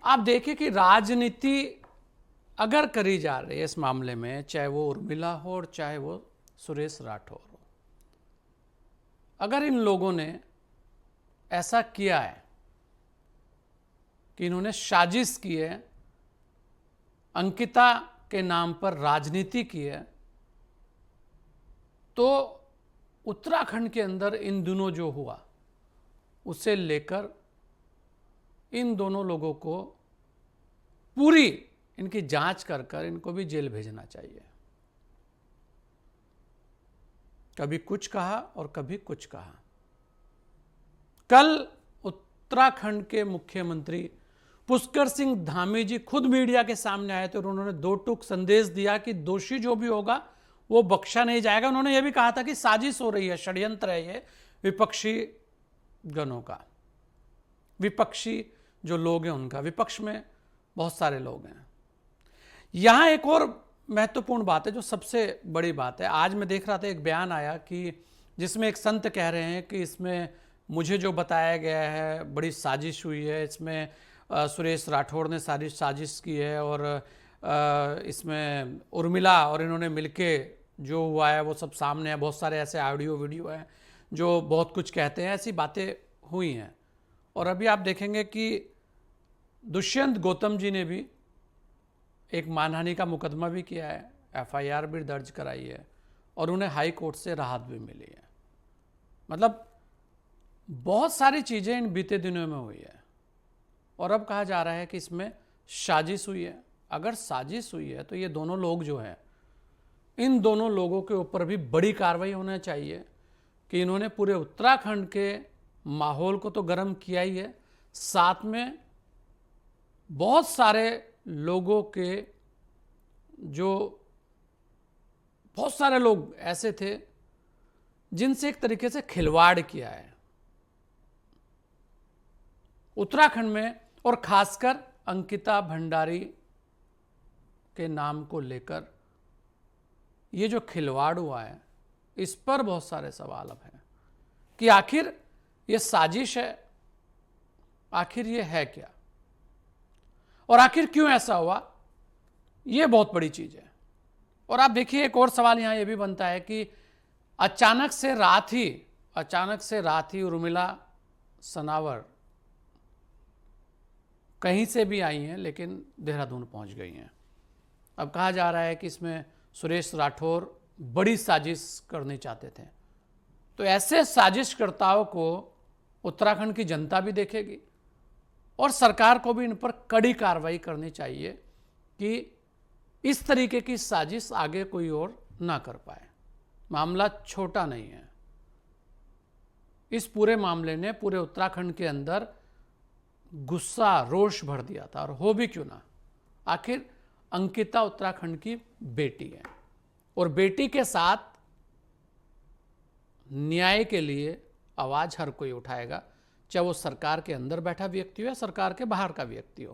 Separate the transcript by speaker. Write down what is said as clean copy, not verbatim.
Speaker 1: आप देखिए कि राजनीति अगर करी जा रही है इस मामले में, चाहे वो उर्मिला हो और चाहे वो सुरेश राठौर हो, अगर इन लोगों ने ऐसा किया है कि इन्होंने साजिश की है, अंकिता के नाम पर राजनीति की है, तो उत्तराखंड के अंदर इन दिनों जो हुआ उसे लेकर इन दोनों लोगों को पूरी इनकी जांच कर कर इनको भी जेल भेजना चाहिए। कभी कुछ कहा और कभी कुछ कहा। कल उत्तराखंड के मुख्यमंत्री पुष्कर सिंह धामी जी खुद मीडिया के सामने आए थे और उन्होंने दो टूक संदेश दिया कि दोषी जो भी होगा वो बख्शा नहीं जाएगा। उन्होंने ये भी कहा था कि साजिश हो रही है, षड्यंत्र है ये विपक्षी गणों का, विपक्षी जो लोग हैं उनका। विपक्ष में बहुत सारे लोग हैं। यहां एक और महत्वपूर्ण बात है, जो सबसे बड़ी बात है। आज मैं देख रहा था एक बयान आया कि जिसमें एक संत कह रहे हैं कि इसमें मुझे जो बताया गया है बड़ी साजिश हुई है, इसमें सुरेश राठौर ने सारी साजिश की है और इसमें उर्मिला और इन्होंने मिलके जो हुआ है वो सब सामने है। बहुत सारे ऐसे ऑडियो वीडियो हैं जो बहुत कुछ कहते हैं, ऐसी बातें हुई हैं। और अभी आप देखेंगे कि दुष्यंत गौतम जी ने भी एक मानहानि का मुकदमा भी किया है, एफआईआर भी दर्ज कराई है और उन्हें हाई कोर्ट से राहत भी मिली है। मतलब बहुत सारी चीज़ें इन बीते दिनों में हुई है और अब कहा जा रहा है कि इसमें साजिश हुई है। अगर साजिश हुई है तो ये दोनों लोग जो हैं, इन दोनों लोगों के ऊपर भी बड़ी कार्रवाई होना चाहिए कि इन्होंने पूरे उत्तराखंड के माहौल को तो गर्म किया ही है, साथ में बहुत सारे लोगों के जो बहुत सारे लोग ऐसे थे जिनसे एक तरीके से खिलवाड़ किया है उत्तराखंड में, और खासकर अंकिता भंडारी के नाम को लेकर ये जो खिलवाड़ हुआ है इस पर बहुत सारे सवाल अब हैं कि आखिर ये साजिश है, आखिर ये है क्या और आखिर क्यों ऐसा हुआ, ये बहुत बड़ी चीज है। और आप देखिए एक और सवाल यहां ये भी बनता है कि अचानक से रात ही उर्मिला सनावर कहीं से भी आई हैं लेकिन देहरादून पहुंच गई हैं। अब कहा जा रहा है कि इसमें सुरेश राठौर बड़ी साजिश करनी चाहते थे। तो ऐसे साजिशकर्ताओं को उत्तराखंड की जनता भी देखेगी और सरकार को भी इन पर कड़ी कार्रवाई करनी चाहिए कि इस तरीके की साजिश आगे कोई और ना कर पाए। मामला छोटा नहीं है। इस पूरे मामले ने पूरे उत्तराखंड के अंदर गुस्सा, रोष भर दिया था। और हो भी क्यों ना, आखिर अंकिता उत्तराखंड की बेटी है और बेटी के साथ न्याय के लिए आवाज हर कोई उठाएगा, चाहे वो सरकार के अंदर बैठा व्यक्ति हो या सरकार के बाहर का व्यक्ति हो।